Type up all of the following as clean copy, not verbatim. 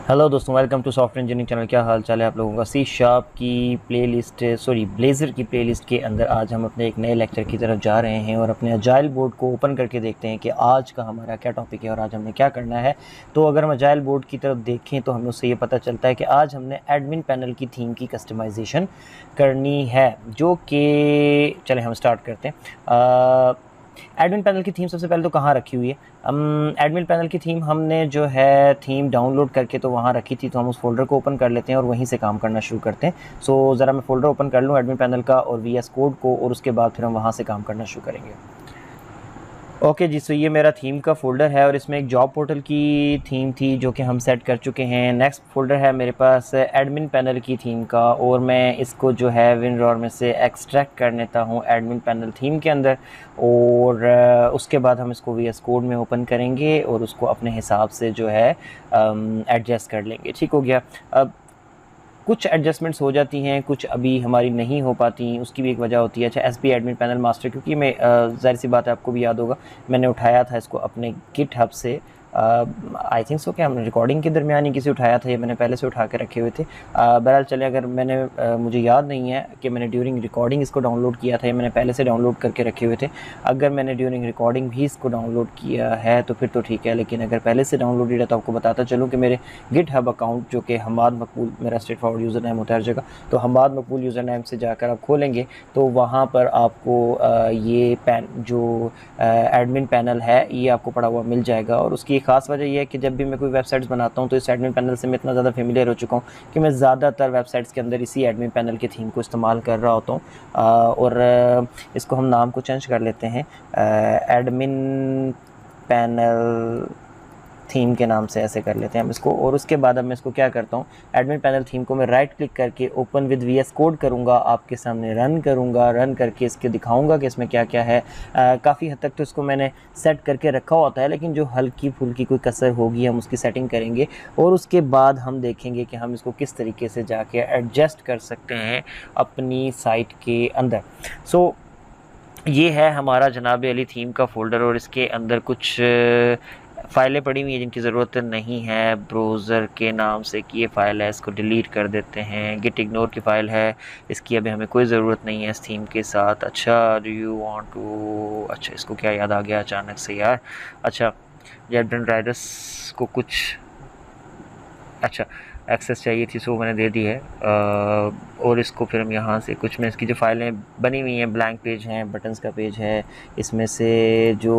Hello दोस्तों, welcome to software engineering channel. क्या हाल चाल है आप लोगों का। सी शार्प की ब्लेज़र की प्लेलिस्ट के अंदर आज हम अपने एक नए लेक्चर की तरफ जा रहे हैं और अपने अजाइल बोर्ड को ओपन करके देखते हैं कि आज का हमारा क्या टॉपिक है और आज हमने क्या करना है। तो अगर हम अजाइल बोर्ड की तरफ देखें तो हमें उससे ये पता चलता है कि आज हमने एडमिन पैनल की थीम की कस्टमाइजेशन करनी है, जो कि चलें हम स्टार्ट करते हैं। एडमिन पैनल की थीम सबसे पहले तो कहाँ रखी हुई है। एडमिन पैनल की थीम हमने जो है थीम डाउनलोड करके तो वहाँ रखी थी, तो हम उस फोल्डर को ओपन कर लेते हैं और वहीं से काम करना शुरू करते हैं। सो ज़रा मैं फोल्डर ओपन कर लूँ एडमिन पैनल का और VS कोड को, और उसके बाद फिर हम वहाँ से काम करना शुरू करेंगे। ओके जी, सो ये मेरा थीम का फ़ोल्डर है और इसमें एक जॉब पोर्टल की थीम थी जो कि हम सेट कर चुके हैं। नेक्स्ट फ़ोल्डर है मेरे पास एडमिन पैनल की थीम का, और मैं इसको जो है WinRAR में से एक्सट्रैक्ट कर लेता हूँ एडमिन पैनल थीम के अंदर, और उसके बाद हम इसको VS कोड में ओपन करेंगे और उसको अपने हिसाब से जो है एडजस्ट कर लेंगे। ठीक हो गया। अब कुछ एडजस्टमेंट्स हो जाती हैं, कुछ अभी हमारी नहीं हो पाती, उसकी भी एक वजह होती है। अच्छा, SP एडमिन पैनल मास्टर, क्योंकि मैं ज़ाहिर सी बात है आपको भी याद होगा मैंने उठाया था इसको अपने गिटहब से। आई थिंक सो कि हमने रिकॉर्डिंग के दरमियान ही किसी उठाया था, ये मैंने पहले से उठा के रखे हुए थे। बहरहाल चले, अगर मैंने मुझे याद नहीं है कि मैंने ड्यूरिंग रिकॉर्डिंग इसको डाउनलोड किया था या मैंने पहले से डाउनलोड करके रखे हुए थे। अगर मैंने ड्यूरिंग रिकॉर्डिंग भी इसको डाउनलोड किया है तो फिर तो ठीक है, लेकिन अगर पहले से डाउनलोडेड है तो आपको बताता चलूँ कि मेरे गिटहब अकाउंट, जो कि हमाद मकबूल मेरा स्ट्रेट फॉरवर्ड यूज़र नेम होता है हर जगह, तो हमाद मकबूल यूज़र नेम से जाकर आप खोलेंगे तो वहाँ पर आपको ये एडमिन पैनल है ये आपको पड़ा हुआ मिल जाएगा। और उसकी एक ख़ास वजह यह है कि जब भी मैं कोई वेबसाइट्स बनाता हूँ तो इस एडमिन पैनल से मैं इतना ज़्यादा फेमिलियर हो चुका हूँ कि मैं ज़्यादातर वेबसाइट्स के अंदर इसी एडमिन पैनल के थीम को इस्तेमाल कर रहा होता हूँ। और इसको हम नाम को चेंज कर लेते हैं, एडमिन पैनल थीम के नाम से ऐसे कर लेते हैं हम इसको। और उसके बाद अब मैं इसको क्या करता हूँ, एडमिन पैनल थीम को मैं राइट क्लिक करके ओपन विद VS कोड करूँगा, आपके सामने रन करूँगा, रन करके इसके दिखाऊँगा कि इसमें क्या क्या है। काफ़ी हद तक तो इसको मैंने सेट करके रखा होता है, लेकिन जो हल्की फुल्की कोई कसर होगी हम उसकी सेटिंग करेंगे और उसके बाद हम देखेंगे कि हम इसको किस तरीके से जाके एडजस्ट कर सकते हैं अपनी साइट के अंदर। सो ये है हमारा जनाब अली थीम का फ़ोल्डर, और इसके अंदर कुछ फ़ाइलें पड़ी हुई हैं जिनकी ज़रूरत नहीं है। ब्राउज़र के नाम से कि ये फ़ाइल है, इसको डिलीट कर देते हैं। गिट इग्नोर की फ़ाइल है, इसकी अभी हमें कोई ज़रूरत नहीं है इस थीम के साथ। अच्छा, डू यू वांट टू, अच्छा इसको क्या याद आ गया अचानक से यार। अच्छा, जेब्रन राइडर्स को कुछ अच्छा एक्सेस चाहिए थी, सो मैंने दे दी है। और इसको फिर हम यहाँ से कुछ में इसकी जो फाइलें बनी हुई हैं, ब्लैंक पेज हैं, बटन्स का पेज है, इसमें से जो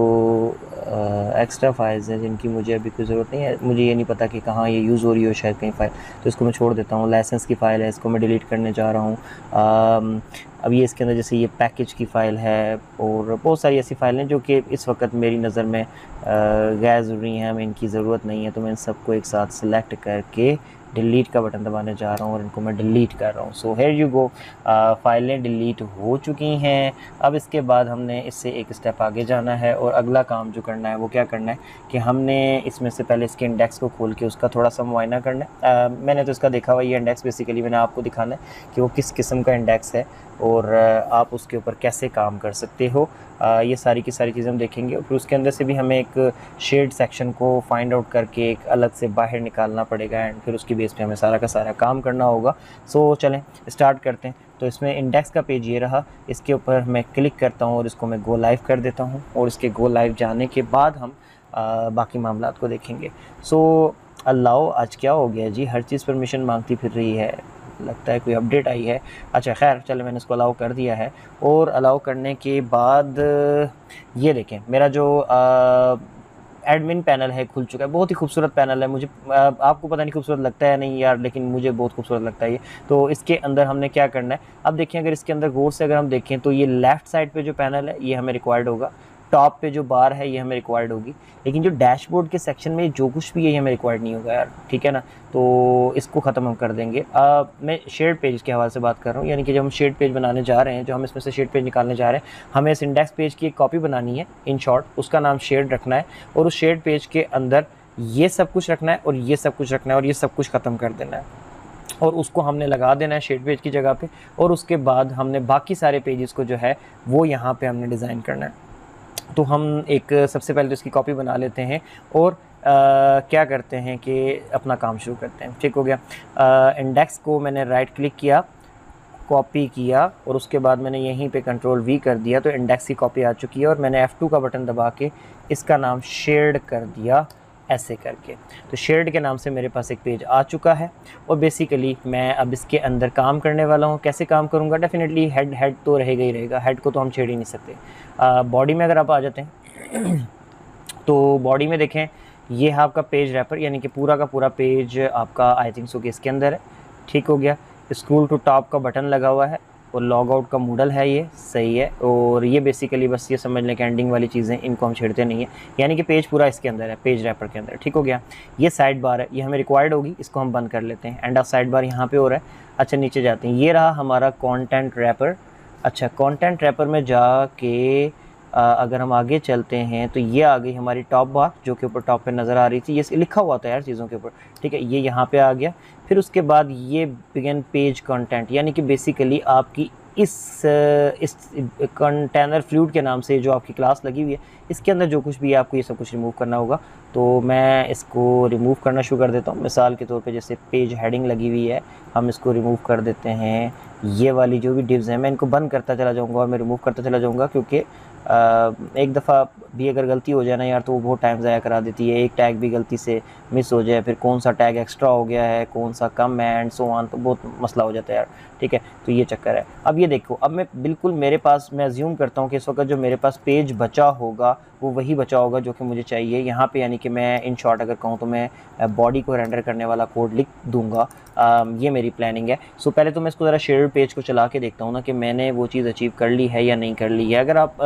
एक्स्ट्रा फाइल्स हैं जिनकी मुझे अभी कोई ज़रूरत नहीं है, मुझे ये नहीं पता कि कहाँ ये यूज़ हो रही हो शायद कहीं फ़ाइल, तो इसको मैं छोड़ देता हूँ। लाइसेंस की फ़ाइल है, इसको मैं डिलीट करने जा रहा हूँ। अब ये इसके अंदर जैसे ये पैकेज की फ़ाइल है और बहुत सारी ऐसी फ़ाइलें जो कि इस वक्त मेरी नज़र में गैर ज़रूरी हैं, हमें इनकी ज़रूरत नहीं है, तो मैं इन सबको एक साथ सेलेक्ट करके डिलीट का बटन दबाने जा रहा हूँ और इनको मैं डिलीट कर रहा हूँ। सो हियर यू गो, फ़ाइलें डिलीट हो चुकी हैं। अब इसके बाद हमने इससे एक स्टेप आगे जाना है और अगला काम जो करना है वो क्या करना है कि हमने इसमें से पहले इसके इंडेक्स को खोल के उसका थोड़ा सा मुआयना करना है। मैंने तो इसका देखा हुआ, ये इंडेक्स बेसिकली मैंने आपको दिखाना है कि वो किस किस्म का इंडेक्स है और आप उसके ऊपर कैसे काम कर सकते हो। ये सारी की सारी चीज़ें हम देखेंगे। और फिर उसके अंदर से भी हमें एक शेड सेक्शन को फाइंड आउट करके एक अलग से बाहर निकालना पड़ेगा एंड फिर उसकी बेस पे हमें सारा का सारा काम करना होगा। सो चलें स्टार्ट करते हैं। तो इसमें इंडेक्स का पेज ये रहा, इसके ऊपर मैं क्लिक करता हूँ और इसको मैं गो लाइव कर देता हूँ और इसके गो लाइव जाने के बाद हम बाकी मामलात को देखेंगे। सो अल्लाह, आज क्या हो गया जी, हर चीज़ परमिशन मांगती फिर रही है, लगता है कोई अपडेट आई है। अच्छा खैर चलो, मैंने इसको अलाउ कर दिया है और अलाउ करने के बाद ये देखें मेरा जो एडमिन पैनल है खुल चुका है। बहुत ही खूबसूरत पैनल है, मुझे आपको पता नहीं खूबसूरत लगता है नहीं यार, लेकिन मुझे बहुत खूबसूरत लगता है ये। तो इसके अंदर हमने क्या करना है, अब देखें अगर इसके अंदर गौर से अगर हम देखें तो ये लेफ़्ट साइड पे जो पैनल है ये हमें रिक्वायर्ड होगा, टॉप पे जो बार है ये हमें रिक्वायर्ड होगी, लेकिन जो डैशबोर्ड के सेक्शन में जो कुछ भी है ये हमें रिक्वायर्ड नहीं होगा यार, ठीक है ना। तो इसको ख़त्म हम कर देंगे। मैं शेड पेज के हवाले से बात कर रहा हूँ, यानी कि जब हम शेड पेज बनाने जा रहे हैं, जो हम इसमें से शेड पेज निकालने जा रहे हैं, हमें इस इंडेक्स पेज की एक कॉपी बनानी है, इन शॉर्ट उसका नाम शेड रखना है और उस शेड पेज के अंदर ये सब कुछ रखना है और ये सब कुछ रखना है और ये सब कुछ ख़त्म कर देना है और उसको हमने लगा देना है शेड पेज की जगह पे। और उसके बाद हमने बाकी सारे पेजेस को जो है वो यहाँ पे हमने डिज़ाइन करना है। तो हम एक सबसे पहले तो इसकी कॉपी बना लेते हैं और क्या करते हैं कि अपना काम शुरू करते हैं। ठीक हो गया। इंडेक्स को मैंने राइट क्लिक किया, कॉपी किया और उसके बाद मैंने यहीं पे कंट्रोल वी कर दिया, तो इंडेक्स की कॉपी आ चुकी है और मैंने F2 का बटन दबा के इसका नाम शेयर्ड कर दिया ऐसे करके। तो शेयर्ड के नाम से मेरे पास एक पेज आ चुका है और बेसिकली मैं अब इसके अंदर काम करने वाला हूँ। कैसे काम करूँगा? डेफिनेटली हेड तो रहेगा ही रहेगा, हेड को तो हम छेड़ ही नहीं सकते। बॉडी में अगर आप आ जाते हैं तो बॉडी में देखें, ये है आपका पेज रैपर, यानी कि पूरा का पूरा पेज आपका आई थिंक सो कि इसके अंदर है। ठीक हो गया। स्क्रोल टू टॉप का बटन लगा हुआ है और लॉग आउट का मूडल है, ये सही है। और ये बेसिकली बस ये समझ लें कि एंडिंग वाली चीज़ें, इनको हम छेड़ते नहीं है, यानी कि पेज पूरा इसके अंदर है, पेज रैपर के अंदर। ठीक हो गया। ये साइड बार है, ये हमें रिक्वायर्ड होगी, इसको हम बंद कर लेते हैं। एंड ऑफ साइड बार यहाँ पे हो रहा है। अच्छा, नीचे जाते हैं, ये रहा हमारा कॉन्टेंट रैपर। अच्छा, कॉन्टेंट रैपर में जाके अगर हम आगे चलते हैं तो ये आ गई हमारी टॉप बार, जो कि ऊपर टॉप पे नज़र आ रही थी। ये लिखा हुआ था यार चीज़ों के ऊपर, ठीक है, ये यहाँ पे आ गया। फिर उसके बाद ये बिगिन पेज कंटेंट, यानी कि बेसिकली आपकी इस कंटेनर फ्लूइड के नाम से जो आपकी क्लास लगी हुई है, इसके अंदर जो कुछ भी है आपको ये सब कुछ रिमूव करना होगा। तो मैं इसको रिमूव करना शुरू कर देता हूँ। मिसाल के तौर पे जैसे पेज हेडिंग लगी हुई है, हम इसको रिमूव कर देते हैं। ये वाली जो भी डिव्स हैं मैं इनको बंद करता चला जाऊँगा और मैं रिमूव करता चला जाऊँगा, क्योंकि एक दफ़ा भी अगर गलती हो जाए ना यार, तो वो बहुत टाइम ज़ाया करा देती है। एक टैग भी गलती से मिस हो जाए, फिर कौन सा टैग एक्स्ट्रा हो गया है, कौन सा कम है, एंड सो ऑन, तो बहुत मसला हो जाता है यार। ठीक है, तो ये चक्कर है। अब ये देखो, अब मैं बिल्कुल मेरे पास, मैं अज्यूम करता हूँ कि इस वक्त जो मेरे पास पेज बचा होगा वो वही बचा होगा जो कि मुझे चाहिए यहाँ पे, यानी कि मैं इन शॉर्ट अगर कहूँ तो मैं बॉडी को रेंडर करने वाला कोड लिख दूँगा। ये मेरी प्लानिंग है। सो पहले तो मैं इसको ज़रा शेयर्ड पेज को चला के देखता हूँ ना कि मैंने वो चीज़ अचीव कर ली है या नहीं कर ली है। अगर आप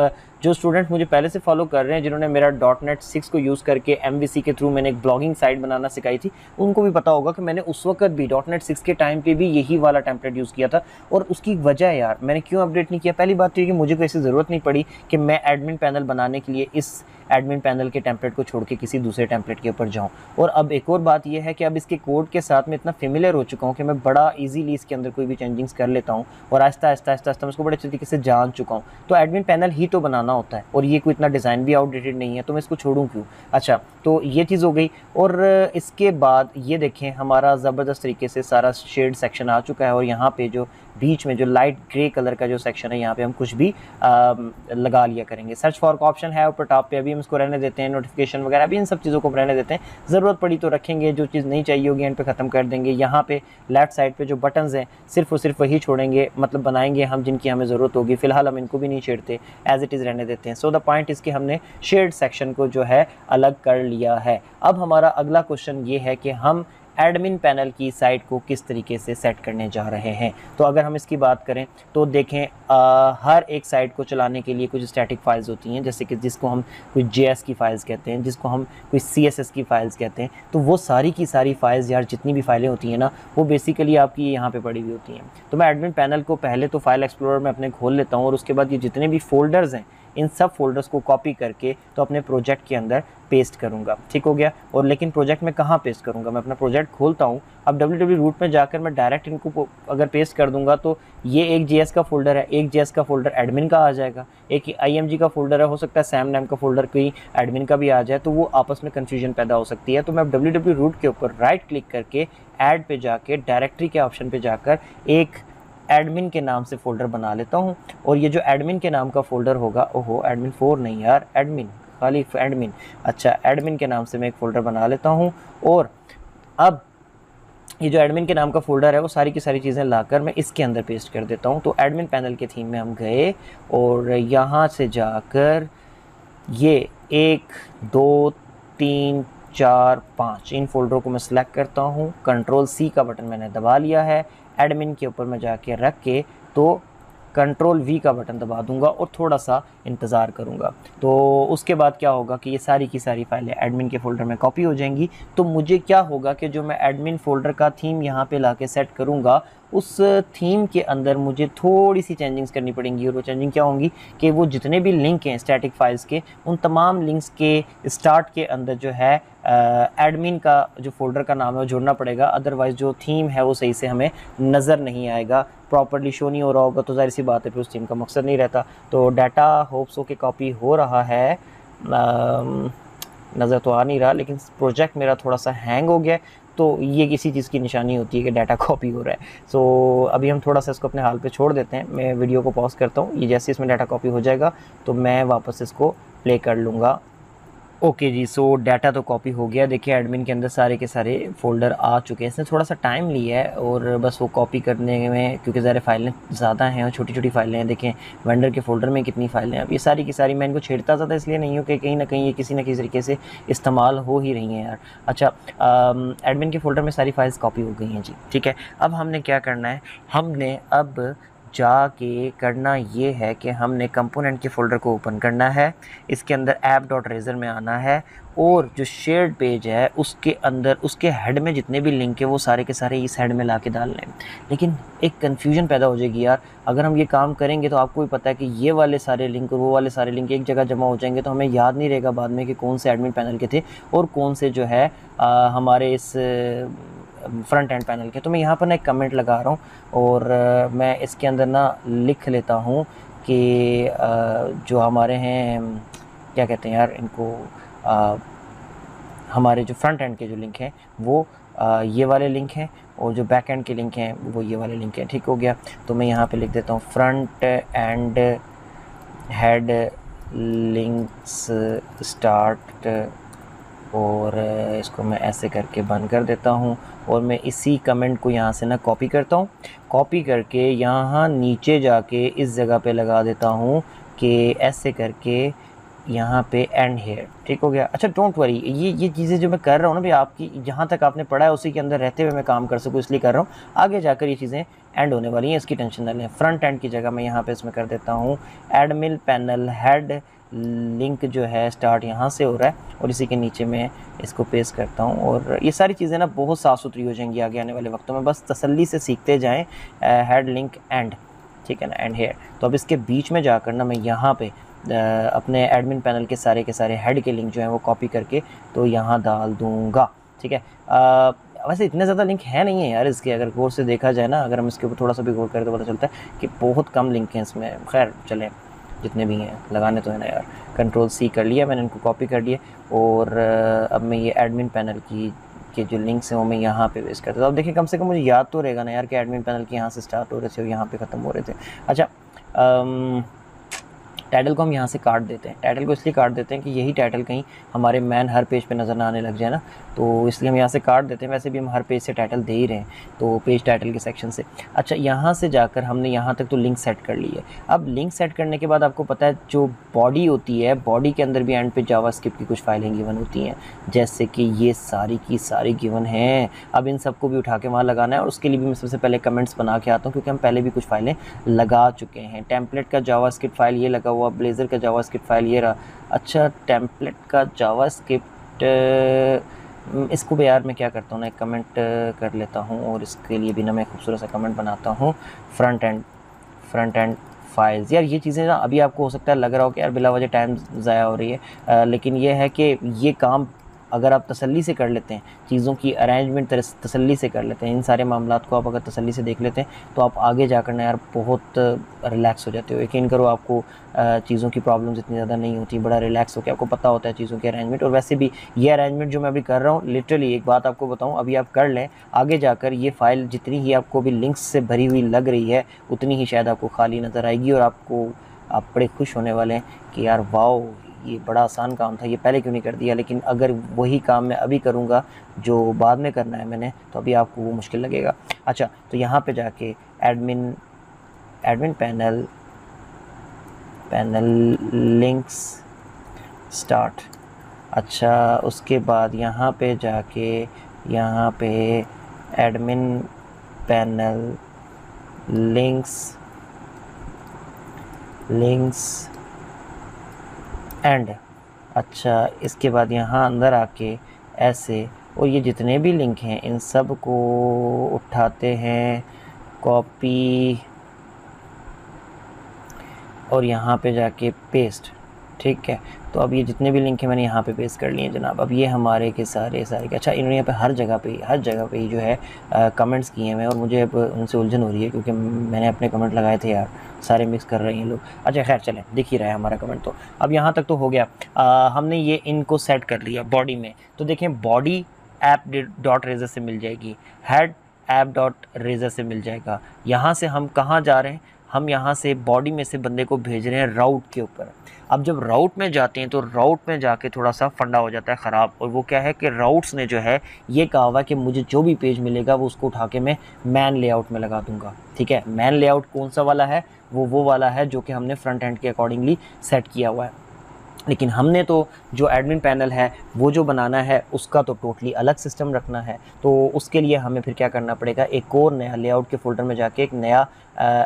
जो स्टूडेंट मुझे पहले से फॉलो कर रहे हैं, जिन्होंने मेरा .NET 6 को यूज़ करके MVC के थ्रू मैंने एक ब्लॉगिंग साइट बनाना सिखाई थी, उनको भी पता होगा कि मैंने उस वक्त भी .NET 6 के टाइम पे भी यही वाला टेम्पलेट यूज़ किया था। और उसकी वजह यार, मैंने क्यों अपडेट नहीं किया? पहली बात तो ये कि मुझे कोई ऐसी ज़रूरत नहीं पड़ी कि मैं एडमिन पैनल बनाने के लिए इस एडमिन पैनल के टेम्पलेट को छोड़ के किसी दूसरे टेम्पलेट के ऊपर जाऊँ। और अब एक और बात यह है कि अब इसके कोड के साथ मैं इतना फेमिलियर हो चुका हूँ कि मैं बड़ा इजीली इसके अंदर कोई भी चेंजिंग्स कर लेता हूँ और आहिस्ता आहिस्ता मैं इसको बड़े अच्छे तरीके से जान चुका हूँ। तो एडमिन पैनल ही तो बनाना होता है और ये कोई इतना डिज़ाइन भी आउटडेटेड नहीं है, तो मैं इसको छोड़ूँ क्यों? अच्छा, तो ये चीज़ हो गई। और इसके बाद ये देखें, हमारा ज़बरदस्त तरीके से सारा शेड सेक्शन आ चुका है और यहाँ पे जो बीच में जो लाइट ग्रे कलर का जो सेक्शन है, यहाँ पे हम कुछ भी लगा लिया करेंगे। सर्च फॉर का ऑप्शन है ऊपर टॉप पे, अभी हम इसको रहने देते हैं। नोटिफिकेशन वगैरह भी, इन सब चीज़ों को रहने देते हैं। ज़रूरत पड़ी तो रखेंगे, जो चीज़ नहीं चाहिए होगी एंड पे ख़त्म कर देंगे। यहाँ पे लेफ्ट साइड पे जो बटन्स हैं सिर्फ और सिर्फ वही छोड़ेंगे, मतलब बनाएंगे हम जिनकी हमें ज़रूरत होगी। फ़िलहाल हम इनको भी नहीं छेड़ते, एज इट इज़ रहने देते हैं। सो द पॉइंट इज़ कि हमने शेयर्ड सेक्शन को जो है अलग कर लिया है। अब हमारा अगला क्वेश्चन ये है कि हम एडमिन पैनल की साइट को किस तरीके से सेट करने जा रहे हैं। तो अगर हम इसकी बात करें तो देखें, हर एक साइट को चलाने के लिए कुछ स्टैटिक फाइल्स होती हैं, जैसे कि जिसको हम कोई JS की फाइल्स कहते हैं, जिसको हम कोई CSS की फाइल्स कहते हैं। तो वो सारी की सारी फाइल्स यार, जितनी भी फाइलें होती हैं ना, वो बेसिकली आपकी यहाँ पे पड़ी हुई होती हैं। तो मैं एडमिन पैनल को पहले तो फाइल एक्सप्लोरर में अपने खोल लेता हूँ और उसके बाद ये जितने भी फोल्डर्स हैं, इन सब फोल्डर्स को कॉपी करके तो अपने प्रोजेक्ट के अंदर पेस्ट करूंगा। ठीक हो गया। और लेकिन प्रोजेक्ट में कहाँ पेस्ट करूंगा? मैं अपना प्रोजेक्ट खोलता हूँ, अब www रूट में जाकर मैं डायरेक्ट इनको अगर पेस्ट कर दूंगा तो ये एक JS का फोल्डर है, एक JS का फोल्डर एडमिन का आ जाएगा, एक IMG का फोल्डर है, हो सकता है सैम नाम का फोल्डर कोई एडमिन का भी आ जाए, तो वो आपस में कन्फ्यूजन पैदा हो सकती है। तो मैं www रूट के ऊपर राइट क्लिक करके ऐड पे जाके डायरेक्टरी के ऑप्शन पे जाकर एक एडमिन के नाम से फ़ोल्डर बना लेता हूँ। और ये जो एडमिन के नाम का फ़ोल्डर होगा, ओहो एडमिन 4 नहीं यार, एडमिन, खाली एडमिन। अच्छा, एडमिन के नाम से मैं एक फ़ोल्डर बना लेता हूँ। और अब ये जो एडमिन के नाम का फ़ोल्डर है वो सारी की सारी चीज़ें लाकर मैं इसके अंदर पेस्ट कर देता हूँ। तो एडमिन पैनल के थीम में हम गए और यहाँ से जाकर ये 1 2 3 4 5 इन फोल्डरों को मैं सिलेक्ट करता हूँ। Ctrl+C का बटन मैंने दबा लिया है। एडमिन के ऊपर मैं जाके रख के तो Ctrl+V का बटन दबा दूंगा और थोड़ा सा इंतज़ार करूंगा। तो उसके बाद क्या होगा कि ये सारी की सारी फाइलें एडमिन के फ़ोल्डर में कॉपी हो जाएंगी। तो मुझे क्या होगा कि जो मैं एडमिन फ़ोल्डर का थीम यहाँ पे लाके सेट करूँगा, उस थीम के अंदर मुझे थोड़ी सी चेंजिंग्स करनी पड़ेंगी। और वो चेंजिंग क्या होंगी कि वो जितने भी लिंक हैं स्टैटिक फाइल्स के, उन तमाम लिंक्स के स्टार्ट के अंदर जो है एडमिन का जो फोल्डर का नाम है वो जोड़ना पड़ेगा। अदरवाइज़ जो थीम है वो सही से हमें नज़र नहीं आएगा, प्रॉपर्ली शो नहीं हो रहा होगा, तो ज़ाहिर सी बात है फिर उस थीम का मकसद नहीं रहता। तो डाटा होप्स के कॉपी हो रहा है, नज़र तो आ नहीं रहा, लेकिन प्रोजेक्ट मेरा थोड़ा सा हैंग हो गया, तो ये किसी चीज़ की निशानी होती है कि डाटा कॉपी हो रहा है। सो अभी हम थोड़ा सा इसको अपने हाल पे छोड़ देते हैं, मैं वीडियो को पॉज करता हूँ, ये जैसे इसमें डाटा कॉपी हो जाएगा तो मैं वापस इसको प्ले कर लूँगा। ओके जी, सो डाटा तो कॉपी हो गया। देखिए एडमिन के अंदर सारे के सारे फ़ोल्डर आ चुके हैं। इसने थोड़ा सा टाइम लिया है और बस वो कॉपी करने में, क्योंकि ज़रा फाइलें ज़्यादा हैं और छोटी-छोटी फाइलें हैं। देखें वेंडर के फ़ोल्डर में कितनी फाइलें हैं। अब ये सारी की सारी मैं इनको छेड़ता ज़्यादा इसलिए नहीं हूँ कि कहीं न कहीं ये किसी न किसी तरीके से इस्तेमाल हो ही रही हैं यार। अच्छा, एडमिन के फ़ोल्डर में सारी फाइल्स कॉपी हो गई हैं जी, ठीक है। अब हमने क्या करना है, हमने अब जाके करना ये है कि हमने कंपोनेंट के फ़ोल्डर को ओपन करना है, इसके अंदर app.razor में आना है और जो शेयर्ड पेज है उसके अंदर उसके हेड में जितने भी लिंक है वो सारे के सारे इस हेड में ला के डालने हैं। लेकिन एक कन्फ्यूजन पैदा हो जाएगी यार, अगर हम ये काम करेंगे तो आपको भी पता है कि ये वाले सारे लिंक और वो वाले सारे लिंक एक जगह जमा हो जाएंगे, तो हमें याद नहीं रहेगा बाद में कि कौन से एडमिन पैनल के थे और कौन से जो है हमारे इस फ्रंट एंड पैनल के। तो मैं यहाँ पर ना एक कमेंट लगा रहा हूँ और मैं इसके अंदर ना लिख लेता हूँ कि जो हमारे हैं क्या कहते हैं यार इनको, हमारे जो फ्रंट एंड के जो लिंक हैं वो ये वाले लिंक हैं और जो बैक एंड के लिंक हैं वो ये वाले लिंक हैं। ठीक हो गया, तो मैं यहाँ पे लिख देता हूँ front end head links start और इसको मैं ऐसे करके बंद कर देता हूँ और मैं इसी कमेंट को यहाँ से ना कॉपी करता हूँ, कॉपी करके यहाँ नीचे जाके इस जगह पे लगा देता हूँ कि ऐसे करके यहाँ पे एंड हेयर। ठीक हो गया। अच्छा डोंट वरी, ये चीज़ें जो मैं कर रहा हूँ ना भाई, आपकी जहाँ तक आपने पढ़ा है उसी के अंदर रहते हुए मैं काम कर सकूँ इसलिए कर रहा हूँ। आगे जाकर ये चीज़ें एंड होने वाली हैं, इसकी टेंशन न लें। फ्रंट एंड की जगह मैं यहाँ पे इसमें कर देता हूँ एडमिन पैनल हेड लिंक जो है स्टार्ट यहाँ से हो रहा है और इसी के नीचे मैं इसको पेस्ट करता हूँ और ये सारी चीज़ें ना बहुत साफ़ सुथरी हो जाएंगी आगे आने वाले वक्तों में। बस तसल्ली से सीखते जाएँ हेड लिंक एंड, ठीक है ना, एंड हेयर। तो अब इसके बीच में जाकर ना मैं यहाँ पे अपने एडमिन पैनल के सारे हेड के लिंक जो हैं वो कॉपी करके तो यहाँ डाल दूँगा। ठीक है, वैसे इतने ज़्यादा लिंक है नहीं है यार इसके, अगर गौर से देखा जाए ना, अगर हम इसके ऊपर थोड़ा सा भी गौर करें तो पता चलता है कि बहुत कम लिंक हैं इसमें। खैर चलें, जितने भी हैं लगाने तो है ना यार। कंट्रोल C कर लिया मैंने, इनको कॉपी कर लिए और अब मैं ये एडमिन पैनल की के जो लिंक्स हैं वो मैं यहाँ पे पेस्ट करता हूँ। अब देखिए कम से कम मुझे याद तो रहेगा ना यार कि एडमिन पैनल के यहाँ से स्टार्ट हो रहे थे और यहाँ पे ख़त्म हो रहे थे। अच्छा, टाइटल को हम यहाँ से काट देते हैं। टाइटल को इसलिए काट देते हैं कि यही टाइटल कहीं हमारे मैन हर पेज पे नज़र ना आने लग जाए ना, तो इसलिए हम यहाँ से काट देते हैं। वैसे भी हम हर पेज से टाइटल दे ही रहे हैं, तो पेज टाइटल के सेक्शन से। अच्छा, यहाँ से जाकर हमने यहाँ तक तो लिंक सेट कर ली है। अब लिंक सेट करने के बाद आपको पता है जो बॉडी होती है, बॉडी के अंदर भी एंड पे जावास्क्रिप्ट की कुछ फाइलें गिवन होती हैं, जैसे कि ये सारी की सारी गिवन हैं। अब इन सबको भी उठा के वहाँ लगाना है और उसके लिए भी मैं सबसे पहले कमेंट्स बना के आता हूँ, क्योंकि हम पहले भी कुछ फाइलें लगा चुके हैं। टेम्पलेट का जावास्क्रिप्ट फाइल ये लगा हुआ, ब्लेज़र का जावास्क्रिप्ट फाइल ये रहा। अच्छा, टेम्पलेट का जावास्क्रिप्ट, इसको भी यार मैं क्या करता हूँ ना, एक कमेंट कर लेता हूँ और इसके लिए भी ना मैं खूबसूरत सा कमेंट बनाता हूँ फ्रंट एंड फाइल्स। यार ये चीज़ें ना अभी आपको हो सकता है लग रहा हो कि यार बिला वजह टाइम ज़ाया हो रही है, लेकिन ये है कि ये काम अगर आप तसल्ली से कर लेते हैं, चीज़ों की अरेंजमेंट तसल्ली से कर लेते हैं, इन सारे मामलात को आप अगर तसल्ली से देख लेते हैं तो आप आगे जाकर ना यार बहुत रिलैक्स हो जाते हो। यकीन करो आपको चीज़ों की प्रॉब्लम्स इतनी ज़्यादा नहीं होती, बड़ा रिलैक्स होकर आपको पता होता है चीज़ों के अरेंजमेंट। और वैसे भी ये अरेंजमेंट जो मैं अभी कर रहा हूँ, लिटरली एक बात आपको बताऊँ, अभी आप कर लें, आगे जाकर ये फ़ाइल जितनी ही आपको भी लिंक्स से भरी हुई लग रही है उतनी ही शायद आपको खाली नज़र आएगी और आप बड़े खुश होने वाले हैं कि यार वाओ, ये बड़ा आसान काम था, ये पहले क्यों नहीं कर दिया। लेकिन अगर वही काम मैं अभी करूँगा जो बाद में करना है मैंने, तो अभी आपको वो मुश्किल लगेगा। अच्छा, तो यहाँ पे जाके एडमिन पैनल लिंक्स स्टार्ट। अच्छा, उसके बाद यहाँ पे जाके यहाँ पे एडमिन पैनल लिंक्स एंड। अच्छा, इसके बाद यहाँ अंदर आके ऐसे, और ये जितने भी लिंक हैं इन सब को उठाते हैं, कॉपी और यहाँ पे जाके पेस्ट। ठीक है, तो अब ये जितने भी लिंक हैं मैंने यहाँ पे पेस्ट कर लिए जनाब। अब ये हमारे के सारे के अच्छा, इन्होंने यहाँ पे हर जगह पे ही जो है कमेंट्स किए हैं और मुझे अब उनसे उलझन हो रही है क्योंकि मैंने अपने कमेंट लगाए थे यार, सारे मिक्स कर रहे हैं लोग। अच्छा खैर चलें, दिख ही रहा है हमारा कमेंट। तो अब यहाँ तक तो हो गया। हमने ये इनको सेट कर लिया बॉडी में। तो देखें बॉडी ऐप डॉट रेजर से मिल जाएगी, हेड ऐप डॉट रेजर से मिल जाएगा। यहाँ से हम कहाँ जा रहे हैं, हम यहाँ से बॉडी में से बंदे को भेज रहे हैं राउट के ऊपर। अब जब राउट में जाते हैं तो राउट में जाके थोड़ा सा फंडा हो जाता है ख़राब, और वो क्या है कि राउट्स ने जो है ये कहा हुआ कि मुझे जो भी पेज मिलेगा वो उसको उठा के मैं मैन लेआउट में लगा दूंगा। ठीक है, मैन लेआउट कौन सा वाला है, वो वाला है जो कि हमने फ्रंट एंड के अकॉर्डिंगली सेट किया हुआ है। लेकिन हमने तो जो एडमिन पैनल है वो जो बनाना है उसका तो टोटली अलग सिस्टम रखना है। तो उसके लिए हमें फिर क्या करना पड़ेगा, एक और नया लेआउट के फोल्डर में जाके एक नया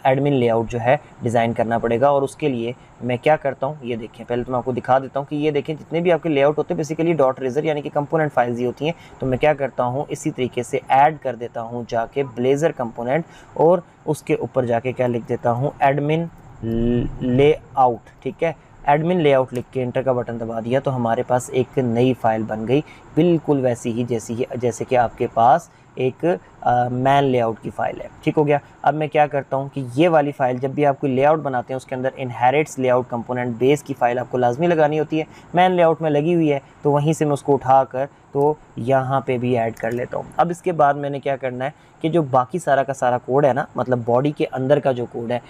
एडमिन लेआउट जो है डिज़ाइन करना पड़ेगा। और उसके लिए मैं क्या करता हूँ, ये देखें, पहले तो मैं आपको दिखा देता हूँ कि ये देखें जितने भी आपके लेआउट होते हैं बेसिकली डॉट रेजर यानी कि कंपोनेंट फाइल्स ही होती हैं। तो मैं क्या करता हूँ, इसी तरीके से ऐड कर देता हूँ जाके ब्लेज़र कंपोनेंट, और उसके ऊपर जाके क्या लिख देता हूँ, एडमिन लेआउट। ठीक है, एडमिन लेआउट लिख के एंटर का बटन दबा दिया तो हमारे पास एक नई फाइल बन गई, बिल्कुल वैसी ही जैसे कि आपके पास एक मैन लेआउट की फ़ाइल है। ठीक हो गया। अब मैं क्या करता हूँ कि ये वाली फ़ाइल जब भी आप कोई लेआउट बनाते हैं उसके अंदर इनहेरिट्स लेआउट कंपोनेंट बेस की फ़ाइल आपको लाजमी लगानी होती है। मैन लेआउट में लगी हुई है तो वहीं से मैं उसको उठा कर तो यहाँ पे भी ऐड कर लेता हूँ। अब इसके बाद मैंने क्या करना है कि जो बाकी सारा का सारा कोड है ना, मतलब बॉडी के अंदर का जो कोड है,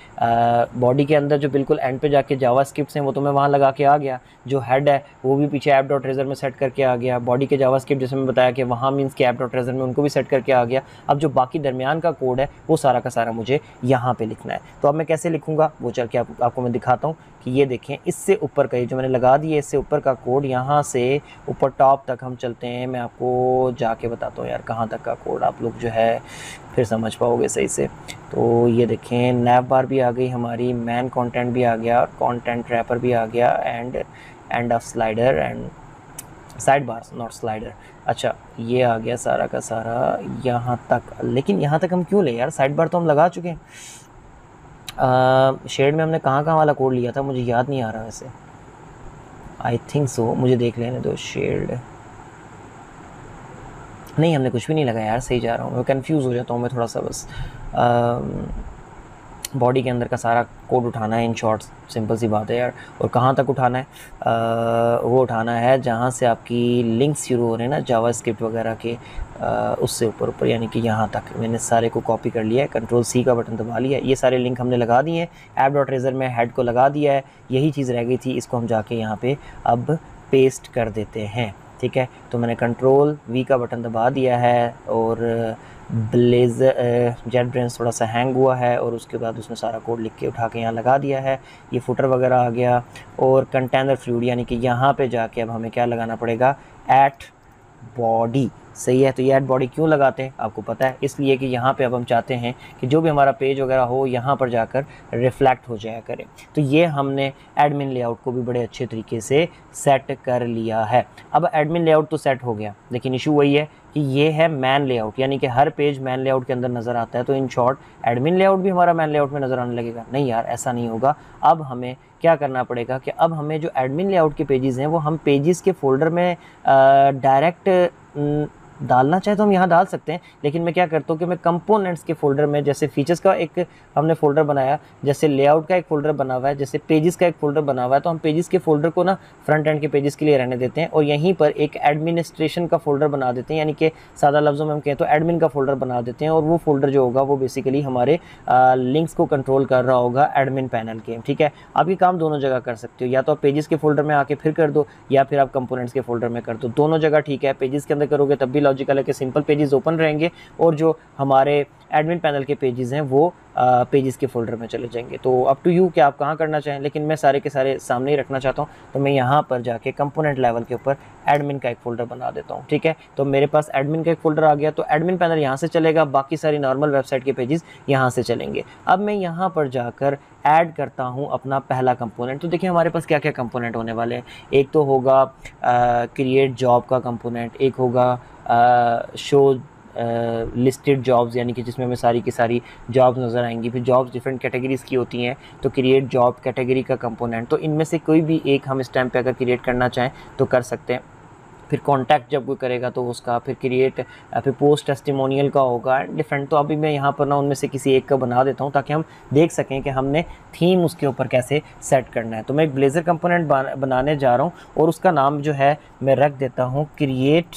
बॉडी के अंदर जो बिल्कुल एंड पे जाके जावास्क्रिप्ट्स हैं वो तो मैं वहाँ लगा के आ गया। जो हेड है वो भी पीछे ऐप डॉट रेजर में सेट करके आ गया। बॉडी के जावास्क्रिप्ट जैसे मैं बताया कि वहाँ मीन्स के ऐप डॉट रेजर में उनको भी सेट करके आ गया। अब जो बाकी दरमियान का कोड है वो सारा का सारा मुझे यहाँ पे लिखना है। तो अब मैं कैसे लिखूँगा वो चल के आपको मैं दिखाता हूँ कि ये देखें, इससे ऊपर का ये जो मैंने लगा दिए इससे ऊपर का कोड, यहाँ से ऊपर टॉप तक हम चलते हैं। मैं आपको जाके बताता हूँ यार कहाँ तक का कोड, आप लोग जो है फिर समझ पाओगे सही से। तो ये देखें, नैव बार भी आ गई हमारी, मैन कंटेंट भी आ गया, और कंटेंट रैपर भी आ गया, end of slider and side bars not slider. अच्छा ये आ गया सारा का सारा यहाँ तक। लेकिन यहाँ तक हम क्यों ले यार, साइड बार तो हम लगा चुके हैं। शेड में हमने कहाँ वाला कोड लिया था मुझे याद नहीं आ रहा वैसे, आई थिंक सो, मुझे देख लेने दो। शेड नहीं, हमने कुछ भी नहीं लगाया यार, सही जा रहा हूँ मैं, कंफ्यूज हो जाता हूँ मैं थोड़ा सा बस। बॉडी के अंदर का सारा कोड उठाना है इन शॉर्ट, सिंपल सी बात है यार। और कहाँ तक उठाना है, वो उठाना है जहाँ से आपकी लिंक्स शुरू हो रहे हैं ना जावास्क्रिप्ट वगैरह के, उससे ऊपर यानी कि यहाँ तक मैंने सारे को कॉपी कर लिया है, कंट्रोल सी का बटन दबा लिया। ये सारे लिंक हमने लगा दिए हैं, ऐप डॉट रेजर में हेड को लगा दिया है, यही चीज़ रह गई थी, इसको हम जाके यहाँ पे अब पेस्ट कर देते हैं। ठीक है, तो मैंने कंट्रोल वी का बटन दबा दिया है, और ब्लेज़र जेट ब्रेन्स थोड़ा सा हैंग हुआ है, और उसके बाद उसने सारा कोड लिख के उठा के यहाँ लगा दिया है। ये फुटर वगैरह आ गया, और कंटेनर फ्लूइड यानी कि यहाँ पे जाके अब हमें क्या लगाना पड़ेगा, एट बॉडी। सही है, तो ये एट बॉडी क्यों लगाते हैं आपको पता है, इसलिए कि यहाँ पे अब हम चाहते हैं कि जो भी हमारा पेज वगैरह हो यहाँ पर जाकर रिफ्लेक्ट हो जाया करे। तो ये हमने एडमिन लेआउट को भी बड़े अच्छे तरीके से सेट कर लिया है। अब एडमिन लेआउट तो सेट हो गया, लेकिन इशू वही है कि ये है मैन लेआउट, यानी कि हर पेज मैन लेआउट के अंदर नज़र आता है। तो इन शॉर्ट एडमिन लेआउट भी हमारा मैन लेआउट में नज़र आने लगेगा? नहीं यार, ऐसा नहीं होगा। अब हमें क्या करना पड़ेगा कि अब हमें जो एडमिन लेआउट के पेजेस हैं वो हम पेजेस के फोल्डर में डायरेक्ट डालना चाहे तो हम यहाँ डाल सकते हैं, लेकिन मैं क्या करता हूँ कि मैं कंपोनेंट्स के फोल्डर में, जैसे फीचर्स का एक हमने फोल्डर बनाया, जैसे लेआउट का एक फ़ोल्डर बना हुआ है, जैसे पेजेस का एक फ़ोल्डर बना हुआ है, तो हम पेजेस के फ़ोल्डर को ना फ्रंट एंड के पेजेस के लिए रहने देते हैं, और यहीं पर एक एडमिनिस्ट्रेशन का फ़ोल्डर बना देते हैं, यानी कि सादा लफ्ज़ों में हम कहें तो एडमिन का फ़ोल्डर बना देते हैं। और वो फ़ोल्डर जो होगा वो बेसिकली हमारे लिंक्स को कंट्रोल कर रहा होगा एडमिन पैनल के। ठीक है, आप ये काम दोनों जगह कर सकते हो, या तो आप पेजेस के फ़ोल्डर में आके फिर कर दो, या फिर आप कंपोनेंट्स के फ़ोल्डर में कर दो, दोनों जगह ठीक है। पेजेस के अंदर करोगे तब भी लॉजिकल है कि सिंपल पेजेस ओपन रहेंगे, और जो हमारे एडमिन पैनल के पेजेस हैं वो पेजेस के फोल्डर में चले जाएंगे। तो अप टू यू कि आप कहाँ करना चाहें, लेकिन मैं सारे के सारे सामने ही रखना चाहता हूँ। तो मैं यहाँ पर जाके कंपोनेंट लेवल के ऊपर एडमिन का एक फ़ोल्डर बना देता हूँ। ठीक है, तो मेरे पास एडमिन का एक फ़ोल्डर आ गया, तो एडमिन पैनल यहाँ से चलेगा, बाकी सारी नॉर्मल वेबसाइट के पेजेस यहाँ से चलेंगे। अब मैं यहाँ पर जाकर ऐड करता हूँ अपना पहला कंपोनेंट। तो देखिए हमारे पास क्या क्या कंपोनेंट होने वाले हैं। एक तो होगा क्रिएट जॉब का कंपोनेंट, एक होगा शो लिस्टेड जॉब्स, यानी कि जिसमें हमें सारी की सारी जॉब्स नज़र आएंगी। फिर जॉब्स डिफरेंट कैटेगरीज़ की होती हैं, तो क्रिएट जॉब कैटेगरी का कंपोनेंट, तो इनमें से कोई भी एक हम इस टाइम पे अगर क्रिएट करना चाहें तो कर सकते हैं। फिर कॉन्टैक्ट जब कोई करेगा तो उसका, फिर क्रिएट, फिर पोस्ट टेस्टिमोनियल का होगा डिफरेंट। तो अभी मैं यहाँ पर ना उनमें से किसी एक का बना देता हूँ ताकि हम देख सकें कि हमने थीम उसके ऊपर कैसे सेट करना है। तो मैं एक ब्लेज़र कंपोनेंट बनाने जा रहा हूँ और उसका नाम जो है मैं रख देता हूँ क्रिएट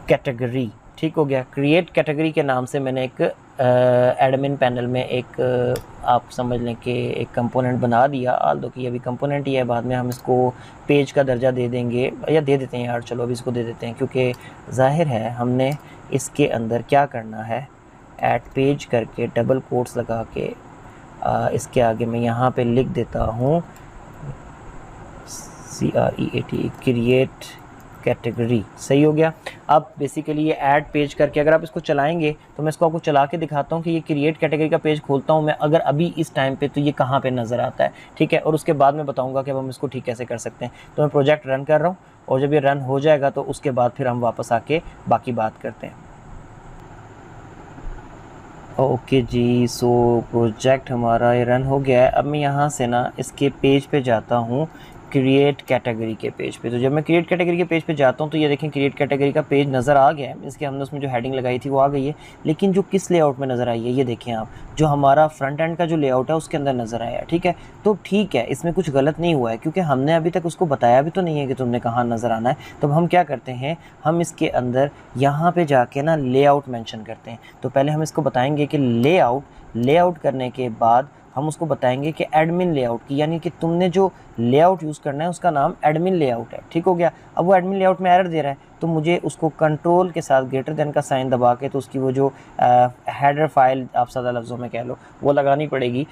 कैटेगरी। ठीक हो गया। क्रिएट कैटेगरी के नाम से मैंने एक एडमिन पैनल में एक आप समझ लें कि एक कंपोनेंट बना दिया। आल्दो कि अभी कंपोनेंट ही है, बाद में हम इसको पेज का दर्जा दे देंगे, या दे देते हैं यार, चलो अभी इसको दे देते हैं, क्योंकि ज़ाहिर है हमने इसके अंदर क्या करना है, ऐड पेज करके डबल कोट्स लगा के इसके आगे मैं यहाँ पे लिख देता हूँ CREAT क्रिएट कैटेगरी। सही हो गया। अब बेसिकली ये ऐड पेज करके अगर आप इसको चलाएंगे तो मैं इसको आपको चला के दिखाता हूँ कि ये क्रिएट कैटेगरी का पेज खोलता हूँ मैं अगर अभी इस टाइम पे, तो ये कहाँ पे नज़र आता है। ठीक है, और उसके बाद मैं बताऊँगा कि अब हम इसको ठीक कैसे कर सकते हैं। तो मैं प्रोजेक्ट रन कर रहा हूँ और जब ये रन हो जाएगा तो उसके बाद फिर हम वापस आके बाकी बात करते हैं। ओके जी, सो प्रोजेक्ट हमारा ये रन हो गया है। अब मैं यहाँ से ना इसके पेज पे जाता हूँ, क्रिएट कैटेगरी के पेज पे। तो जब मैं क्रिएट कैटेगरी के पेज पे जाता हूँ तो ये देखें क्रिएट कैटेगरी का पेज नज़र आ गया है। इसके हमने उसमें जो हेडिंग लगाई थी वो आ गई है, लेकिन जो किस लेआउट में नज़र आई है ये देखें आप, जो हमारा फ्रंट एंड का जो लेआउट है उसके अंदर नज़र आया है। ठीक है, तो ठीक है, इसमें कुछ गलत नहीं हुआ है क्योंकि हमने अभी तक उसको बताया भी तो नहीं है कि तुमने कहाँ नज़र आना है। तो हम क्या करते हैं, हम इसके अंदर यहाँ पर जाके ना लेआउट मैंशन करते हैं। तो पहले हम इसको बताएंगे कि लेआउट करने के बाद हम उसको बताएंगे कि एडमिन लेआउट की, यानी कि तुमने जो लेआउट यूज़ करना है उसका नाम एडमिन लेआउट है। ठीक हो गया। अब वो एडमिन लेआउट में एरर दे रहा है तो मुझे उसको कंट्रोल के साथ ग्रेटर देन का साइन दबा के तो उसकी वो जो हेडर फाइल आप सादा लफ्ज़ों में कह लो वो लगानी पड़ेगी।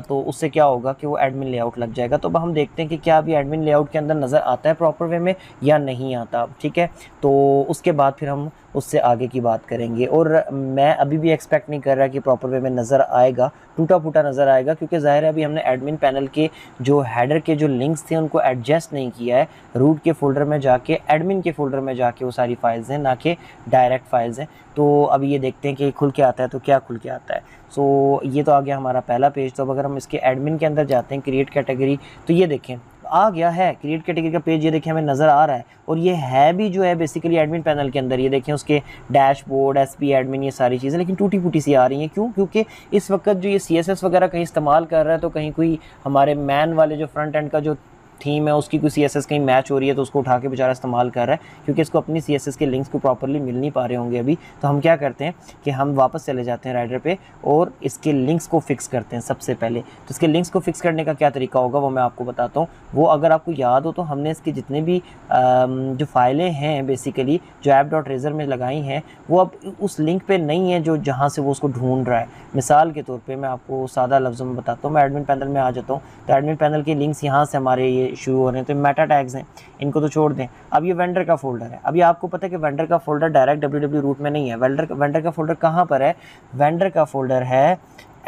तो उससे क्या होगा कि वो एडमिन लेआउट लग जाएगा। तो अब हम देखते हैं कि क्या अभी एडमिन लेआउट के अंदर नज़र आता है प्रॉपर वे में या नहीं आता। ठीक है, तो उसके बाद फिर हम उससे आगे की बात करेंगे। और मैं अभी भी एक्सपेक्ट नहीं कर रहा कि प्रॉपर वे में नज़र आएगा, टूटा फूटा नज़र आएगा, क्योंकि ज़ाहिर है अभी हमने एडमिन पैनल के जो हेडर के जो लिंक्स थे उनको एडजस्ट नहीं किया है। रूट के फोल्डर में जाके एडमिन के फोल्डर में जाके वो सारी फाइल्स हैं, ना कि डायरेक्ट फाइल्स हैं। तो अभी ये देखते हैं कि खुल के आता है तो क्या खुल के आता है। सो ये तो आ गया हमारा पहला पेज। तो अब अगर हम इसके एडमिन के अंदर जाते हैं क्रिएट कैटेगरी, तो ये देखें आ गया है क्रिएट कैटेगरी का पेज, ये देखें हमें नज़र आ रहा है। और ये है भी जो है बेसिकली एडमिन पैनल के अंदर, ये देखें उसके डैशबोर्ड, SP एडमिन, ये सारी चीज़ें, लेकिन टूटी फूटी सी आ रही हैं। क्यों? क्योंकि इस वक्त जो ये CSS वगैरह कहीं इस्तेमाल कर रहा है तो कहीं कोई हमारे मैन वाले जो फ्रंट एंड का जो थीम है उसकी कोई CSS कहीं मैच हो रही है तो उसको उठा के बेचारा इस्तेमाल कर रहा है, क्योंकि इसको अपनी CSS के लिंक्स को प्रॉपर्ली मिल नहीं पा रहे होंगे अभी। तो हम क्या करते हैं कि हम वापस चले जाते हैं राइडर पे और इसके लिंक्स को फिक्स करते हैं सबसे पहले। तो इसके लिंक्स को फिक्स करने का क्या तरीका होगा वो मैं आपको बताता हूँ। वो अगर आपको याद हो तो हमने इसके जितने भी जो फाइलें हैं बेसिकली जो app.razor में लगाई हैं वो अब उस लिंक पे नहीं है जो जहाँ से वो उसको ढूंढ रहा है। मिसाल के तौर पे मैं आपको सादा लफ्ज़ों में बताता हूँ, मैं एडमिन पैनल में आ जाता हूँ तो एडमिन पैनल के लिंक्स यहाँ से हमारे ये शुरू हो रहे हैं। तो मेटा टैग्स हैं, इनको तो छोड़ दें। अब ये वेंडर का फोल्डर है। अभी आपको पता है कि वेंडर का फोल्डर डायरेक्ट www रूट में नहीं है। वेंडर का फोल्डर कहाँ पर है? वेंडर का फोल्डर है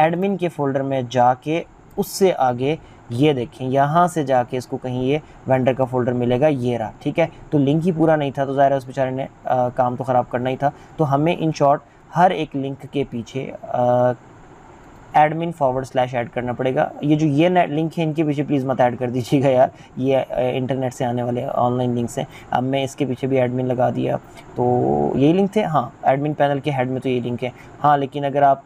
एडमिन के फोल्डर में जाके उससे आगे ये देखें यहाँ से जाके इसको कहीं ये वेंडर का फोल्डर मिलेगा, ये रहा। ठीक है, तो लिंक ही पूरा नहीं था तो ज़ाहिर है उस बेचारे ने काम तो ख़राब करना ही था। तो हमें इन शॉर्ट हर एक लिंक के पीछे admin// ऐड करना पड़ेगा। ये जो ये लिंक है इनके पीछे प्लीज़ मत ऐड कर दीजिएगा यार, ये इंटरनेट से आने वाले ऑनलाइन लिंक्स हैं। अब मैं इसके पीछे भी एडमिन लगा दिया तो यही लिंक थे। हाँ, एडमिन पैनल के हेड में तो ये लिंक है। हाँ, लेकिन अगर आप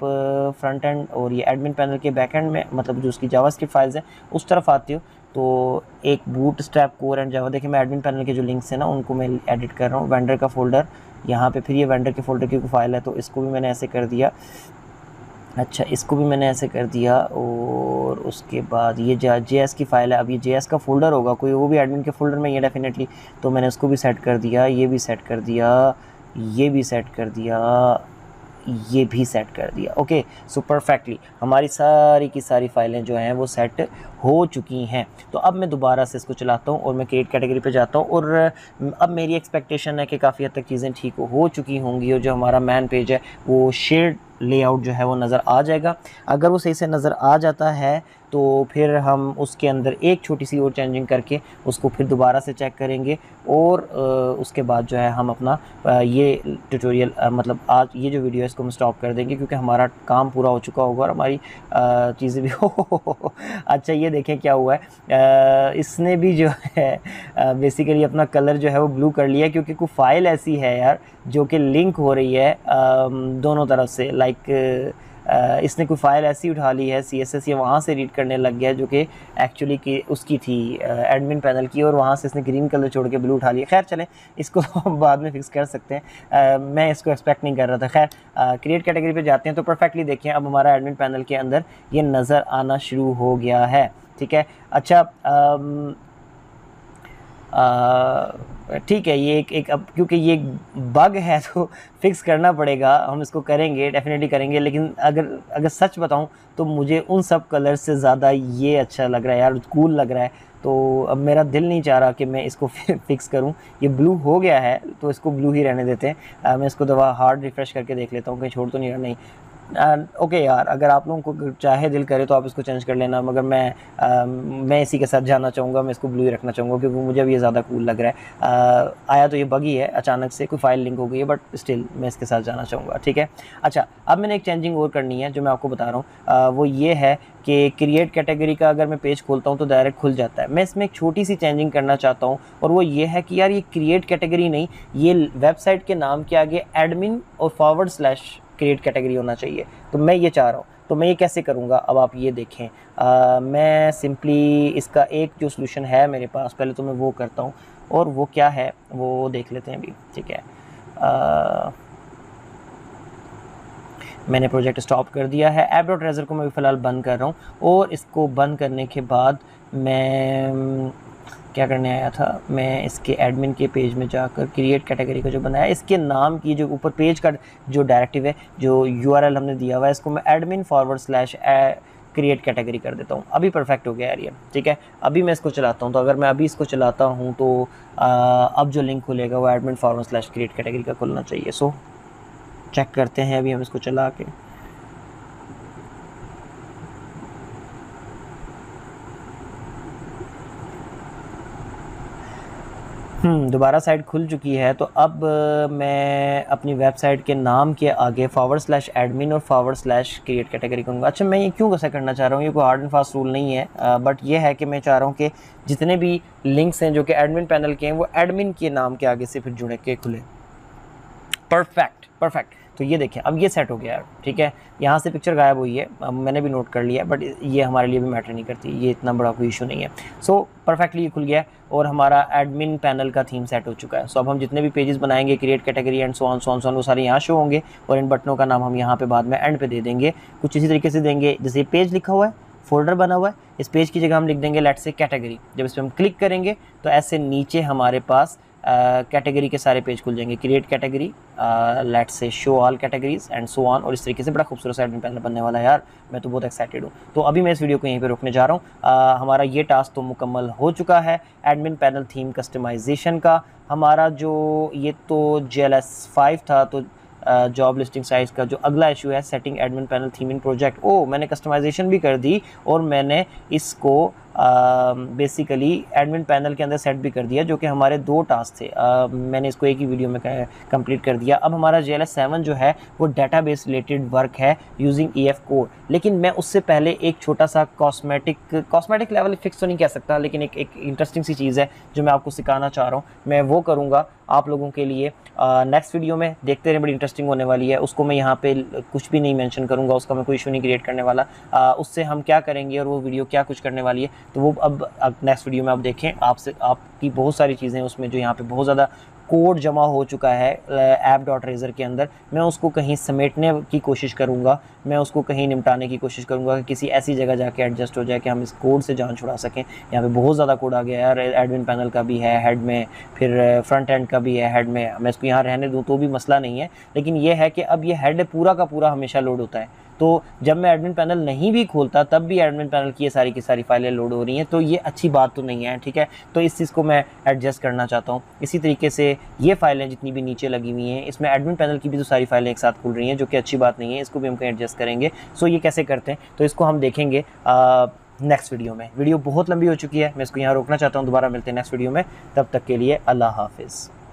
फ्रंट एंड और ये एडमिन पैनल के बैक एंड में मतलब जो उसकी जावास्क्रिप्ट फाइल्स हैं उस तरफ आते हो तो एक बूटस्ट्रैप कोर एंड जावा, देखिए मैं एडमिन पैनल के जो लिंक्स हैं ना उनको मैं एडिट कर रहा हूँ। वेंडर का फोल्डर यहाँ पे, फिर ये वेंडर के फोल्डर की कोई फाइल है तो इसको भी मैंने ऐसे कर दिया। अच्छा, इसको भी मैंने ऐसे कर दिया। और उसके बाद ये JS की फ़ाइल है, अब ये JS का फ़ोल्डर होगा कोई, वो भी एडमिन के फ़ोल्डर में ही है डेफिनेटली। तो मैंने उसको भी सेट कर दिया, ये भी सेट कर दिया, ये भी सेट कर दिया, ये भी सेट कर दिया। ओके, सो परफेक्टली हमारी सारी की सारी फाइलें जो हैं वो सेट हो चुकी हैं। तो अब मैं दोबारा से इसको चलाता हूँ और मैं क्रिएट कैटेगरी पे जाता हूँ और अब मेरी एक्सपेक्टेशन है कि काफ़ी हद तक चीज़ें ठीक हो चुकी होंगी और जो हमारा मैन पेज है वो शेड लेआउट जो है वो नज़र आ जाएगा। अगर वो सही से नज़र आ जाता है तो फिर हम उसके अंदर एक छोटी सी और चेंजिंग करके उसको फिर दोबारा से चेक करेंगे और उसके बाद जो है हम अपना ये ट्यूटोरियल मतलब आज ये जो वीडियो है इसको हम स्टॉप कर देंगे, क्योंकि हमारा काम पूरा हो चुका होगा और हमारी चीज़ें भी अच्छा ये देखें क्या हुआ है, इसने भी जो है बेसिकली अपना कलर जो है वो ब्लू कर लिया, क्योंकि कोई फ़ाइल ऐसी है यार जो कि लिंक हो रही है दोनों तरफ से। लाइक इसने कोई फ़ाइल ऐसी उठा ली है CSS या वहाँ से रीड करने लग गया जो कि एक्चुअली की उसकी थी एडमिन पैनल की, और वहाँ से इसने ग्रीन कलर छोड़ के ब्लू उठा लिया। खैर चलें, इसको हम बाद में फिक्स कर सकते हैं। मैं इसको एक्सपेक्ट नहीं कर रहा था। खैर क्रिएट कैटेगरी पे जाते हैं तो परफेक्टली देखें अब हमारा एडमिन पैनल के अंदर ये नज़र आना शुरू हो गया है। ठीक है, अच्छा ठीक है, ये एक अब क्योंकि ये बग है तो फिक्स करना पड़ेगा, हम इसको करेंगे, डेफिनेटली करेंगे। लेकिन अगर सच बताऊं तो मुझे उन सब कलर से ज़्यादा ये अच्छा लग रहा है यार, कूल लग रहा है। तो अब मेरा दिल नहीं चाह रहा कि मैं इसको फिक्स करूं। ये ब्लू हो गया है तो इसको ब्लू ही रहने देते हैं। मैं इसको दवा हार्ड रिफ़्रेश करके देख लेता हूँ कहीं छोड़ तो नहीं रहा। नहीं, ओके यार, अगर आप लोगों को चाहे दिल करे तो आप इसको चेंज कर लेना, मगर मैं इसी के साथ जाना चाहूँगा। मैं इसको ब्लू ही रखना चाहूँगा क्योंकि मुझे अब ये ज़्यादा कूल लग रहा है। आया तो ये बगी है, अचानक से कोई फाइल लिंक हो गई है, बट स्टिल मैं इसके साथ जाना चाहूँगा। ठीक है, अच्छा अब मैंने एक चेंजिंग और करनी है जो मैं आपको बता रहा हूँ। वो ये है कि क्रिएट कैटेगरी का अगर मैं पेज खोलता हूँ तो डायरेक्ट खुल जाता है। मैं इसमें एक छोटी सी चेंजिंग करना चाहता हूँ और वो ये है कि यार ये क्रिएट कैटेगरी नहीं, ये वेबसाइट के नाम के आगे एडमिन और / क्रिएट कैटेगरी होना चाहिए। तो मैं ये चाह रहा हूँ, तो मैं ये कैसे करूँगा अब आप ये देखें। मैं सिंपली इसका एक जो सॉल्यूशन है मेरे पास, पहले तो मैं वो करता हूँ और वो क्या है वो देख लेते हैं अभी। ठीक है, मैंने प्रोजेक्ट स्टॉप कर दिया है। app.razor को मैं फ़िलहाल बंद कर रहा हूँ और इसको बंद करने के बाद मैं क्या करने आया था, मैं इसके एडमिन के पेज में जाकर क्रिएट कैटेगरी का जो बनाया, इसके नाम की जो ऊपर पेज का जो डायरेक्टिव है, जो URL हमने दिया हुआ है, इसको मैं एडमिन / क्रिएट कैटेगरी कर देता हूँ। अभी परफेक्ट हो गया यार ये। ठीक है, अभी मैं इसको चलाता हूँ, तो अगर मैं अभी इसको चलाता हूँ तो अब जो लिंक खुलेगा वो एडमिन / क्रिएट कैटेगरी का खुलना चाहिए। सो चेक करते हैं अभी हम इसको चला के। दोबारा साइट खुल चुकी है। तो अब मैं अपनी वेबसाइट के नाम के आगे / एडमिन और / क्रिएट कैटेगरी करूँगा। अच्छा, मैं ये क्यों ऐसा करना चाह रहा हूँ, ये कोई हार्ड एंड फास्ट रूल नहीं है, बट ये है कि मैं चाह रहा हूँ कि जितने भी लिंक्स हैं जो कि एडमिन पैनल के हैं वो एडमिन के नाम के आगे से फिर जुड़े के खुले। परफेक्ट। तो ये देखें अब ये सेट हो गया यार। ठीक है, यहाँ से पिक्चर गायब हुई है, मैंने भी नोट कर लिया, बट ये हमारे लिए भी मैटर नहीं करती, ये इतना बड़ा कोई इशू नहीं है। सो परफेक्टली ये खुल गया है और हमारा एडमिन पैनल का थीम सेट हो चुका है। सो अब हम जितने भी पेजेस बनाएंगे create category and so on वो सारे यहाँ शो होंगे और इन बटनों का नाम हम यहाँ पे बाद में एंड पे दे देंगे। कुछ इसी तरीके से देंगे, जैसे ये पेज लिखा हुआ है, फोल्डर बना हुआ है, इस पेज की जगह हम लिख देंगे लेट्स से कैटेगरी। जब इस पर हम क्लिक करेंगे तो ऐसे नीचे हमारे पास कैटेगरी के सारे पेज खुल जाएंगे। Create category, let's say show all categories and so on, और इस तरीके से बड़ा खूबसूरत सा एडमिन पैनल बनने वाला है यार। मैं तो बहुत एक्साइटेड हूँ। तो अभी मैं इस वीडियो को यहीं पे रोकने जा रहा हूँ। हमारा ये टास्क तो मुकम्मल हो चुका है एडमिन पैनल थीम कस्टमाइजेशन का। हमारा जो ये तो JLS 5 था, तो जॉब लिस्टिंग साइज का जो अगला इशू है setting admin panel theme in project. मैंने कस्टमाइजेशन भी कर दी और मैंने इसको बेसिकली एडमिन पैनल के अंदर सेट भी कर दिया, जो कि हमारे 2 टास्क थे। मैंने इसको एक ही वीडियो में कंप्लीट कर दिया। अब हमारा JLS 7 जो है वो डेटाबेस रिलेटेड वर्क है यूजिंग EF कोड, लेकिन मैं उससे पहले एक छोटा सा कॉस्मेटिक लेवल फिक्स तो नहीं कह सकता, लेकिन एक इंटरेस्टिंग सी चीज़ है जो मैं आपको सिखाना चाह रहा हूँ। मैं वो करूँगा आप लोगों के लिए नेक्स्ट वीडियो में, देखते रहे, बड़ी इंटरेस्टिंग होने वाली है। उसको मैं यहाँ पे कुछ भी नहीं मेंशन करूँगा, उसका मैं कोई इशू नहीं क्रिएट करने वाला। उससे हम क्या करेंगे और वो वीडियो क्या कुछ करने वाली है, तो वो अब नेक्स्ट वीडियो में आप देखें। आपकी बहुत सारी चीज़ें उसमें जो यहाँ पे बहुत ज़्यादा कोड जमा हो चुका है app.razor के अंदर, मैं उसको कहीं समेटने की कोशिश करूँगा, मैं उसको कहीं निपटाने की कोशिश करूँगा कि किसी ऐसी जगह जाके एडजस्ट हो जाए कि हम इस कोड से जान छुड़ा सकें। यहाँ पे बहुत ज़्यादा कोड आ गया है यार, एडमिन पैनल का भी है हेड में, फिर फ्रंट एंड का भी है हेड में। मैं इसको यहाँ रहने दूँ तो भी मसला नहीं है, लेकिन ये है कि अब ये हेड पूरा का पूरा हमेशा लोड होता है। तो जब मैं एडमिन पैनल नहीं भी खोलता तब भी एडमिन पैनल की ये की सारी फाइलें लोड हो रही हैं, तो ये अच्छी बात तो नहीं है, ठीक है। तो इस चीज़ को मैं एडजस्ट करना चाहता हूँ। इसी तरीके से ये फाइलें जितनी भी नीचे लगी हुई हैं, इसमें एडमिन पैनल की भी तो सारी फाइलें एक साथ खुल रही हैं, जो कि अच्छी बात नहीं है, इसको भी हम कहीं एडजस्ट करेंगे। सो ये कैसे करते हैं, तो इसको हम देखेंगे नेक्स्ट वीडियो में। वीडियो बहुत लंबी हो चुकी है, मैं इसको यहाँ रोकना चाहता हूँ, दोबारा मिलते हैं नेक्स्ट वीडियो में। तब तक के लिए अल्लाह हाफिज़।